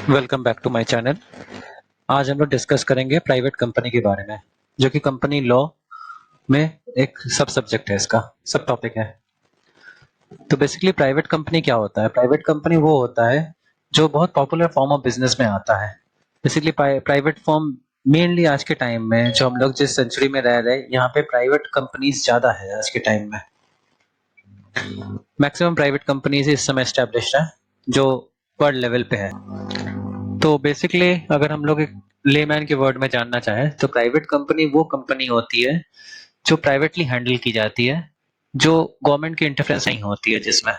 Welcome back to my channel. आज हम लोग डिस्कस करेंगे प्राइवेट कंपनी के बारे में, जो कि कंपनी लॉ में एक सब सब्जेक्ट है, इसका सब टॉपिक है। तो बेसिकली प्राइवेट कंपनी क्या होता है? प्राइवेट कंपनी वो होता है जो बहुत पॉपुलर फॉर्म ऑफ बिजनेस में आता है। बेसिकली प्राइवेट फॉर्म मेनली आज के टाइम में, जो हम लोग जिस सेंचुरी में रह रहे हैं, यहाँ पे प्राइवेट कंपनीज ज्यादा है आज के टाइम में। मैक्सिमम प्राइवेट कंपनीज इस समय एस्टेब्लिश्ड है जो वर्ल्ड लेवल पे है। तो बेसिकली अगर हम लोग एक लेमैन के वर्ड में जानना चाहें तो प्राइवेट कंपनी वो कंपनी होती है जो प्राइवेटली हैंडल की जाती है, जो गवर्नमेंट की इंटरफेरेंस नहीं होती है जिसमें।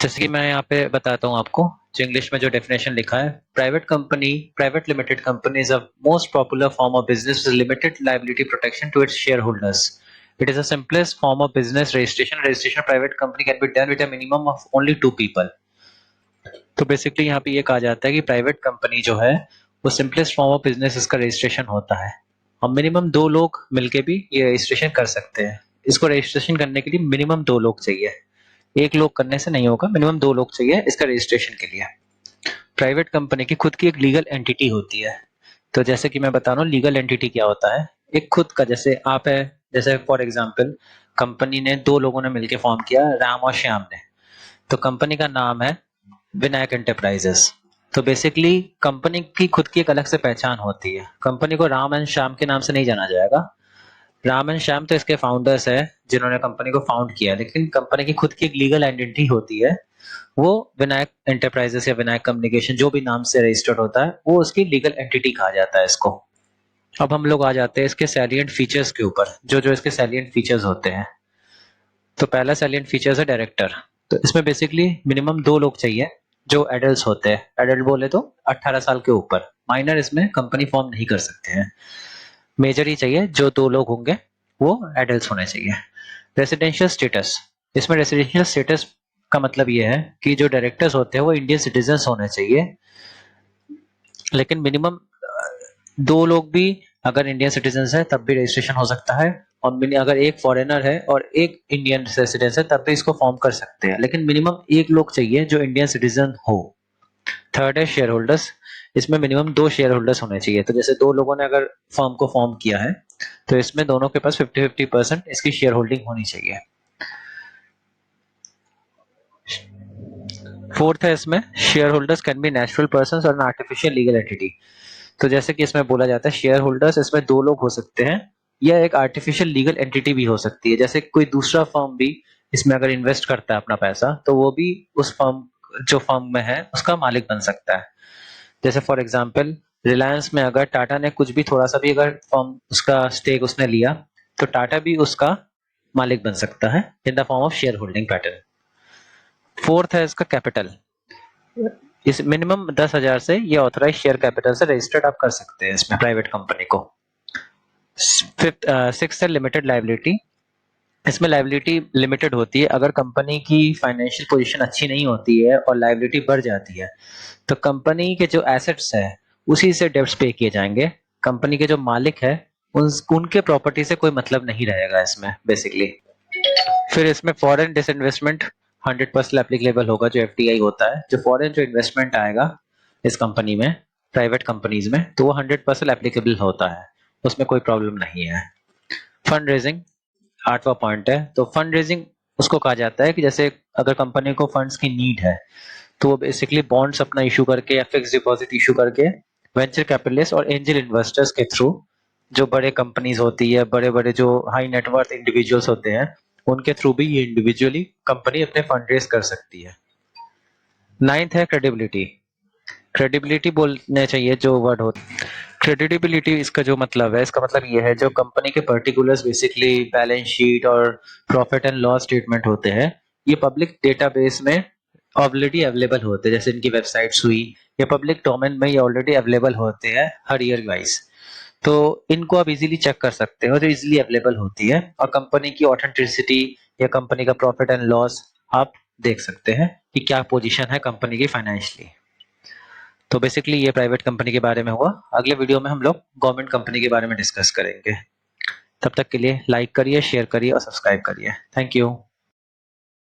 जैसे कि मैं यहाँ पे बताता हूँ आपको, जो इंग्लिश में जो डेफिनेशन लिखा है, private company, private limited company is a most popular form of business with limited liability protection to its share holders. It is a simplest form of business registration. Registration of private company can be done with a minimum of only 2 people. तो basically यहाँ पे ये कहा जाता है कि private company जो है वो सिंपलेस्ट फॉर्म ऑफ बिजनेस इसका रजिस्ट्रेशन होता है, और मिनिमम 2 लोग मिलके भी ये रजिस्ट्रेशन कर सकते हैं। इसको रजिस्ट्रेशन करने के लिए मिनिमम 2 लोग चाहिए, 1 लोग करने से नहीं होगा, मिनिमम 2 लोग चाहिए इसका रजिस्ट्रेशन के लिए। प्राइवेट कंपनी की खुद की एक लीगल एंटिटी होती है। तो जैसे कि मैं बता रहा हूँ लीगल एंटिटी क्या होता है। एक खुद का, जैसे आप है, जैसे फॉर एग्जाम्पल कंपनी ने 2 लोगों ने मिलकर फॉर्म किया, राम और श्याम ने। तो कंपनी का नाम है विनायक एंटरप्राइजेस। तो बेसिकली कंपनी की खुद की एक अलग से पहचान होती है। कंपनी को राम एंड श्याम के नाम से नहीं जाना जाएगा। राम एंड श्याम तो इसके फाउंडर्स है जिन्होंने कंपनी को फाउंड किया, लेकिन कंपनी की खुद की एक लीगल आइडेंटिटी होती है। वो विनायक एंटरप्राइजेस या विनायक कम्युनिकेशन, जो भी नाम से रजिस्टर्ड होता है, वो उसकी लीगल एंटिटी कहा जाता है इसको। अब हम लोग आ जाते हैं इसके सैलिएंट फीचर्स के ऊपर, जो जो इसके सैलिएंट फीचर्स होते हैं। तो पहला सैलिएंट फीचर्स है डायरेक्टर। तो इसमें बेसिकली मिनिमम 2 लोग चाहिए जो एडल्ट होते हैं। एडल्ट बोले तो 18 साल के ऊपर। माइनर इसमें कंपनी फॉर्म नहीं कर सकते हैं। मेजर ही चाहिए, जो 2 लोग होंगे वो एडल्ट होने चाहिए। रेसिडेंशियल स्टेटस, इसमें रेसिडेंशियल स्टेटस का मतलब ये है कि जो डायरेक्टर्स होते हैं वो इंडियन सिटीजन होने चाहिए। लेकिन मिनिमम 2 लोग भी अगर इंडियन सिटीजन है तब भी रजिस्ट्रेशन हो सकता है, और अगर एक फॉरेनर है और एक इंडियन रेसिडेंस है तब भी इसको फॉर्म कर सकते हैं, लेकिन मिनिमम 1 लोग चाहिए जो इंडियन सिटीजन हो। थर्ड है शेयर होल्डर्स। इसमें मिनिमम 2 शेयर होल्डर्स होने चाहिए। तो जैसे 2 लोगों ने अगर फर्म को फॉर्म किया है तो इसमें दोनों के पास 50-50% इसकी शेयर होल्डिंग होनी चाहिए। फोर्थ है इसमें, share holders can be natural person और एन आर्टिफिशियल लीगल एंटिटी। तो जैसे कि इसमें बोला जाता है शेयर होल्डर्स इसमें 2 लोग हो सकते हैं, या एक आर्टिफिशियल लीगल एंटिटी भी हो सकती है। जैसे कोई दूसरा फर्म भी इसमें अगर इन्वेस्ट करता है अपना पैसा, तो वो भी उस फर्म, जो फर्म में है, उसका मालिक बन सकता है। जैसे फॉर एग्जांपल रिलायंस में अगर टाटा ने कुछ भी थोड़ा सा भी अगर फर्म उसका स्टेक उसने लिया, तो टाटा भी उसका मालिक बन सकता है in the form of share holding pattern. Fourth है इसका कैपिटल। इस मिनिमम 10,000 से ये ऑथराइज शेयर कैपिटल से रजिस्टर्ड आप कर सकते हैं इसमें प्राइवेट कंपनी को। फिफ्थ सिक्स्थ है लिमिटेड लाइबिलिटी। इसमें लाइबिलिटी लिमिटेड होती है। अगर कंपनी की फाइनेंशियल पोजीशन अच्छी नहीं होती है और लाइबिलिटी बढ़ जाती है, तो कंपनी के जो एसेट्स है उसी से डेब्ट्स पे किए जाएंगे। कंपनी के जो मालिक है उनके प्रॉपर्टी से कोई मतलब नहीं रहेगा इसमें बेसिकली। फिर इसमें फॉरेन डिसइन्वेस्टमेंट 100% एप्लीकेबल होगा, जो एफडीआई होता है। जो फॉरेन जो इन्वेस्टमेंट आएगा इस कंपनी में, प्राइवेट कंपनीज में, तो वो 100% एप्लीकेबल होता है, उसमें कोई प्रॉब्लम नहीं है। फंड रेजिंग 8वां पॉइंट है। तो फंड रेजिंग उसको कहा जाता है कि जैसे अगर कंपनी को फंड्स की नीड है, तो वो बेसिकली बॉन्ड्स अपना इशू करके या फिक्स डिपॉजिट इशू करके वेंचर कैपिटलिस्ट और एंजल इन्वेस्टर्स के थ्रू, जो बड़े कंपनीज होती है, बड़े बड़े जो हाई नेटवर्थ इंडिविजुअल्स होते हैं, उनके थ्रू भी ये इंडिविजुअली कंपनी अपने फंड रेज कर सकती है। नाइन्थ है क्रेडिबिलिटी। क्रेडिबिलिटी बोलने चाहिए जो वर्ड होता है। क्रेडिबिलिटी इसका जो मतलब है, इसका मतलब ये है जो कंपनी के पर्टिकुलर्स, बेसिकली बैलेंस शीट और प्रॉफिट एंड लॉस स्टेटमेंट होते हैं, ये पब्लिक डेटाबेस में ऑलरेडी अवेलेबल होते हैं। जैसे इनकी वेबसाइट्स हुई, या पब्लिक डोमेन में ये ऑलरेडी अवेलेबल होते हैं हर ईयर वाइज। तो इनको आप इजीली चेक कर सकते हो, जो इजीली अवेलेबल होती है, और कंपनी की ऑथेंटिसिटी या कंपनी का प्रॉफिट एंड लॉस आप देख सकते हैं कि क्या पोजीशन है कंपनी की फाइनेंशियली। तो बेसिकली ये प्राइवेट कंपनी के बारे में हुआ। अगले वीडियो में हम लोग गवर्नमेंट कंपनी के बारे में डिस्कस करेंगे। तब तक के लिए लाइक करिए, शेयर करिए और सब्सक्राइब करिए। Thank you.